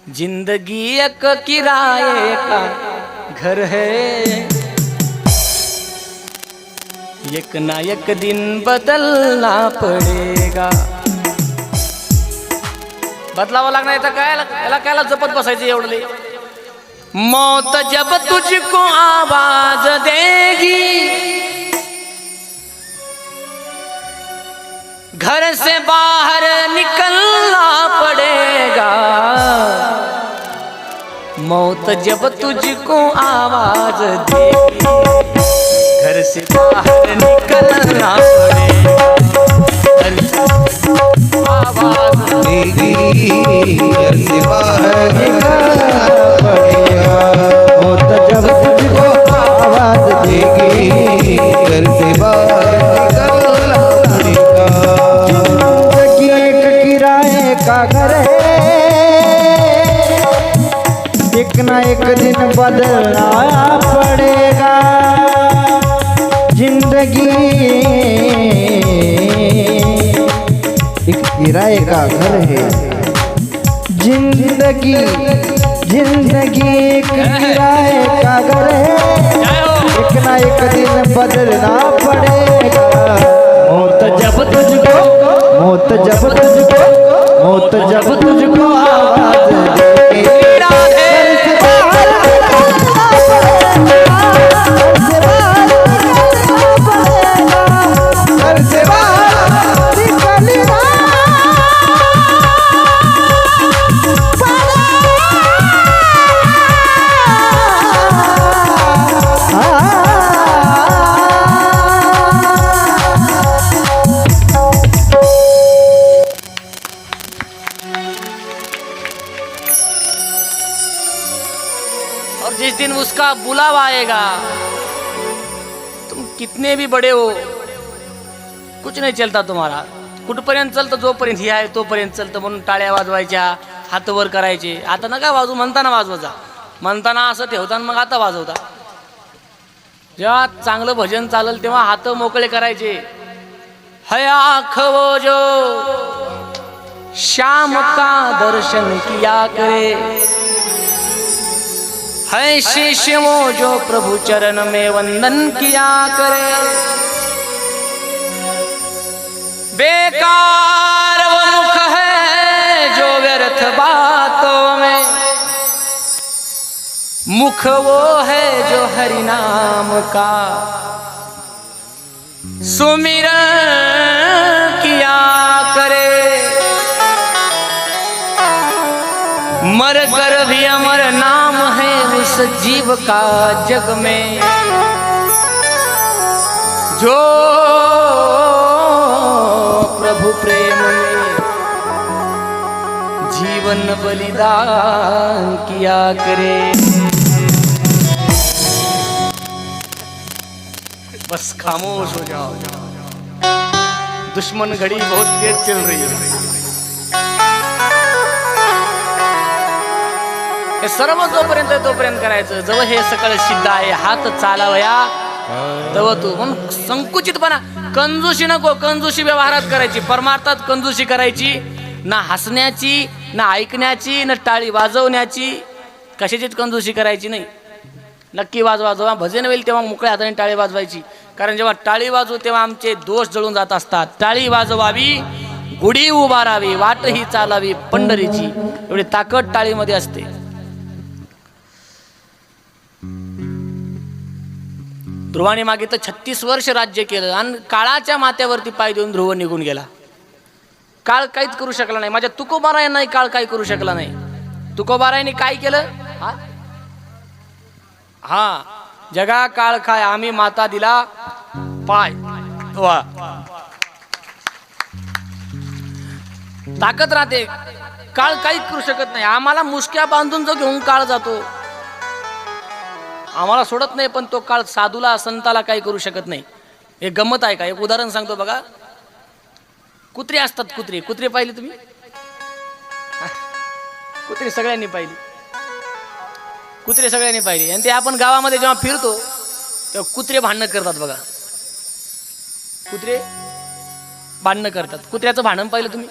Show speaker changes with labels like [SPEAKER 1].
[SPEAKER 1] जिंदगी एक किराए का घर है, एक ना एक दिन बदलना पडेगा. बदलावं लागणार तर काय याला कायला जपत बसायचं एवढं. मौत जब तुझको आवाज देगी, घर से बाहर निकलना पड़ेगा. मौत जब तुझको आवाज देगी, घर से बाहर निकलना पड़ेगा. आवाज देगी, घर से बाहर निकलना पड़ेगा.
[SPEAKER 2] मौत जब तुझको आवाज देगी, घर से बाहर निकलना पड़ेगा. जिंदगी एक किराए का घर है, एक ना एक दिन बदलना पड़ेगा. जिंदगी एक किराए का घर है. जिंदगी एक किराए का घर है, एक ना एक दिन बदलना पड़ेगा. मौत जब तुझको आवाज देगी,
[SPEAKER 1] और जिस दिन उसका बुलावा आएगा, तुम कितने भी बड़े हो, कुछ नहीं चलता तुम्हारा. कुठपर्यंत चलतं? जोपर्यंत ही आहे तोपर्यंत चलतं. म्हणून टाळ्या वाजवायच्या, हात वर करायचे. आता नका वाजू, म्हणताना वाजवायचा. म्हणताना असं ठेवताना मग आता वाजवता. जेव्हा चांगलं भजन चालेल तेव्हा हात मोकळे करायचे. है आँख वो जो श्याम का दर्शन किया करे, है शीश वो जो प्रभु चरण में वंदन किया करे. बेकार वो मुख है जो व्यर्थ बातों में, मुख वो है जो हरि नाम का सुमिरन किया करे. मर कर भी अमर नाम है उस जीव का जग में, जो प्रभु प्रेम में जीवन बलिदान किया करे. बस खामोश हो जाओ, दुश्मन घड़ी बहुत तेज चल रही है. हे सर्व तोपर्यंत करायचं. जवळ हे सकळ सिद्ध आहे, हात चालावया तव तू. म्हणून संकुचितपणा, कंजूशी नको. कंजूशी व्यवहारात करायची, परमार्थात कंजूशी करायची. ना हसण्याची, ना ऐकण्याची, ना टाळी वाजवण्याची, कशाचीच कंजूशी करायची नाही. नक्की वाजवा. जेव्हा भजन होईल तेव्हा मोकळ्या हाताने टाळी वाजवायची. कारण जेव्हा टाळी वाजवू तेव्हा आमचे दोष जळून जात असतात. टाळी वाजवावी, गुढी उभारावी, वाट ही चालावी पंढरीची, एवढी ताकद टाळीमध्ये असते. ध्रुवाने मागे तर 36 वर्ष राज्य केलं आणि काळाच्या माथ्यावरती पाय देऊन ध्रुव निघून गेला. काळ काहीच करू शकला नाही. माझ्या तुकोबारायांनाही काळ काही करू शकला नाही. तुकोबारायांनी काय केलं? हा जगा काळ काय, आम्ही माता दिला पाय. वा, ताकद राहते. काळ काहीच करू शकत नाही. आम्हाला मुसक्या बांधून जो घेऊन काळ जातो, आम्हाला सोडत नाही. पण तो काळ साधूला, संताला काही करू शकत नाही. हे गंमत आहे का? एक उदाहरण सांगतो बघा. कुत्रे असतात, कुत्रे पाहिली तुम्ही? कुत्रे सगळ्यांनी पाहिली. आणि ते आपण गावामध्ये जेव्हा फिरतो तेव्हा कुत्रे भांडणं करतात बघा. कुत्रे भांडणं करतात. कुत्र्याचं भांडण पाहिलं तुम्ही?